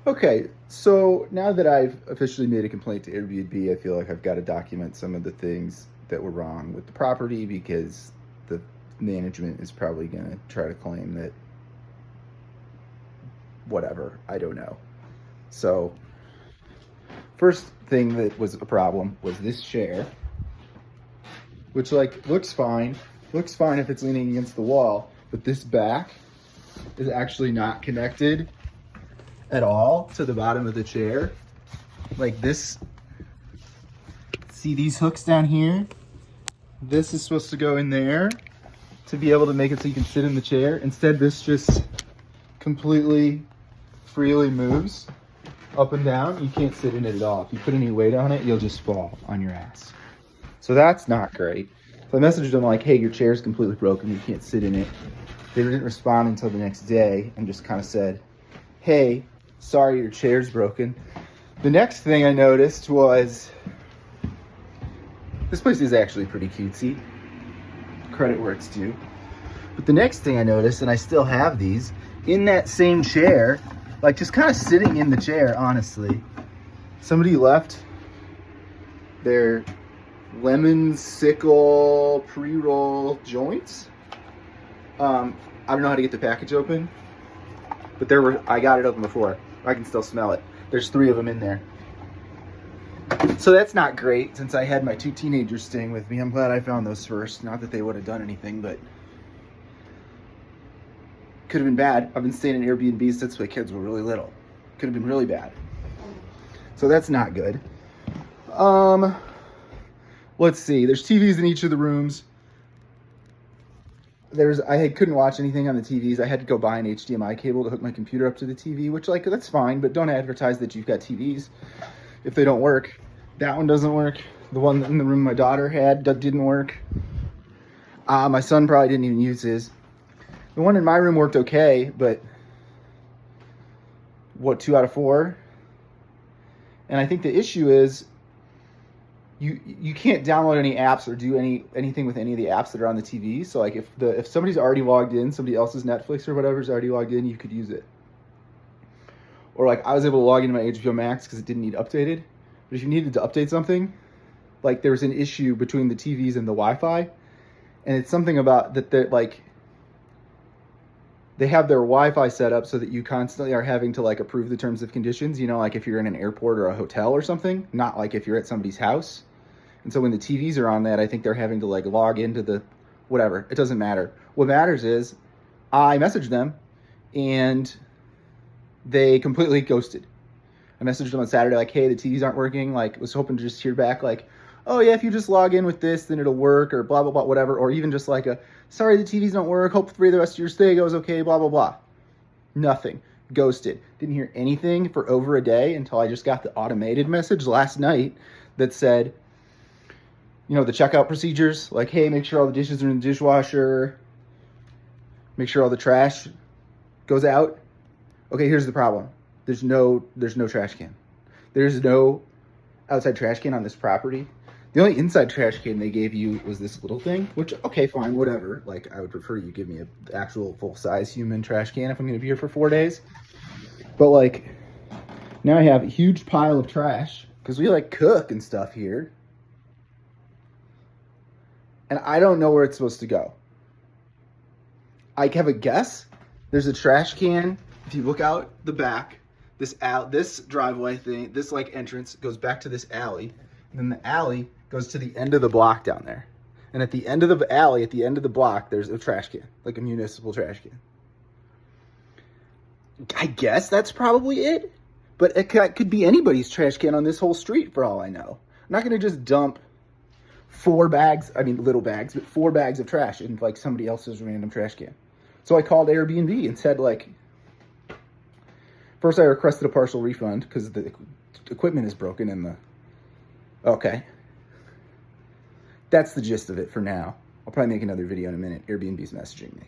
Okay, so now that I've officially made a complaint to Airbnb, I feel like I've got to document some of the things that were wrong with the property because the management is probably going to try to claim that whatever, I don't know. So, first thing that was a problem was this chair, which like looks fine. Looks fine if it's leaning against the wall, but this back is actually not connected at all to the bottom of the chair. Like this, see these hooks down here? This is supposed to go in there to be able to make it so you can sit in the chair. Instead, this just completely freely moves up and down. You can't sit in it at all. If you put any weight on it, you'll just fall on your ass. So that's not great. So I messaged them like, hey, your chair's completely broken. You can't sit in it. They didn't respond until the next day and just kind of said, hey, sorry, your chair's broken. The next thing I noticed was, this place is actually pretty cutesy. Credit where it's due. But the next thing I noticed, and I still have these, in that same chair, like just kind of sitting in the chair, honestly, somebody left their lemon sickle pre-roll joints. I don't know how to get the package open, but I got it open before. I can still smell it. There's 3 of them in there. So that's not great since I had my 2 teenagers staying with me. I'm glad I found those first. Not that they would have done anything, but could have been bad. I've been staying in Airbnb since my kids were really little. Could have been really bad. So that's not good. Let's see. There's TVs in each of the rooms. Couldn't watch anything on the TVs. I had to go buy an HDMI cable to hook my computer up to the TV, which like that's fine, but don't advertise that you've got TVs if they don't work. That one doesn't work. The one in the room my daughter had didn't work. My son probably didn't even use his. The one in my room worked okay, but 2 out of 4? And I think the issue is you can't download any apps or do anything with any of the apps that are on the TV. So like if somebody's already logged in, somebody else's Netflix or whatever's already logged in, you could use it. Or like I was able to log into my HBO Max because it didn't need updated. But if you needed to update something, like there was an issue between the TVs and the Wi-Fi, and it's something about that they have their Wi-Fi set up so that you constantly are having to like approve the terms of conditions, like if you're in an airport or a hotel or something, not like if you're at somebody's house. And so when the TVs are on that, I think they're having to like log into the whatever. It doesn't matter. What matters is I messaged them and they completely ghosted. I messaged them on Saturday like, hey, the TVs aren't working. Like was hoping to just hear back like, oh yeah, if you just log in with this, then it'll work or blah, blah, blah, whatever. Or even just like sorry, the TVs don't work. Hopefully the rest of your stay goes okay, blah, blah, blah. Nothing. Ghosted. Didn't hear anything for over a day until I just got the automated message last night that said, the checkout procedures, like, hey, make sure all the dishes are in the dishwasher. Make sure all the trash goes out. Okay, here's the problem. There's no trash can. There's no outside trash can on this property. The only inside trash can they gave you was this little thing, which, okay, fine, whatever. Like, I would prefer you give me an actual full-size human trash can if I'm going to be here for 4 days. But, like, now I have a huge pile of trash because we, like, cook and stuff here. And I don't know where it's supposed to go. I have a guess. There's a trash can. If you look out the back, this driveway thing, this, like, entrance goes back to this alley. And then the alley goes to the end of the block down there. And at the end of the alley, at the end of the block, there's a trash can, like a municipal trash can. I guess that's probably it. But it could be anybody's trash can on this whole street for all I know. I'm not going to just dump 4 bags, little bags, but 4 bags of trash in like somebody else's random trash can. So I called Airbnb and said like, first I requested a partial refund because the equipment is broken and okay. That's the gist of it for now. I'll probably make another video in a minute. Airbnb's messaging me.